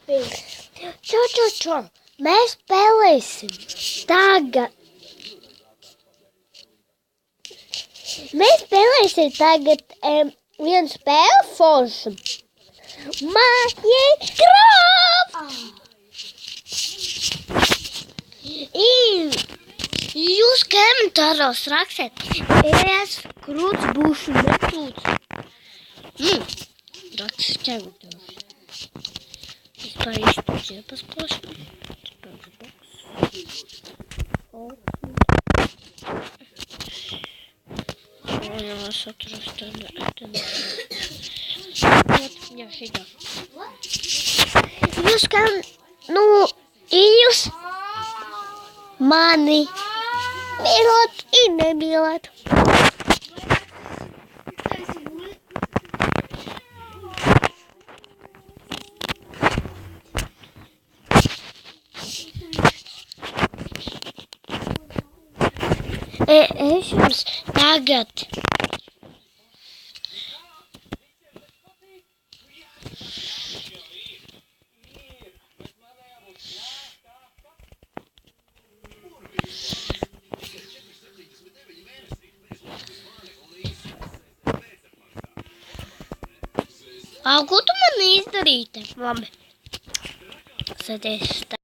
Čo, mēs spēlēsim tagad. Mēs spēlēsim tagad vienu spēli foršu. Minecraft! Jūs komentāros rakstiet, es krūts būšu nekrūts. Raksts ķegotos. Vispār izpūķie pasplošu. Jā, satrast tad. Jā, šitā. Jūs jūs mani mīlot I nemīlot. Es jums tagad ko tu man izdarīti? Labi. Sēdies tā.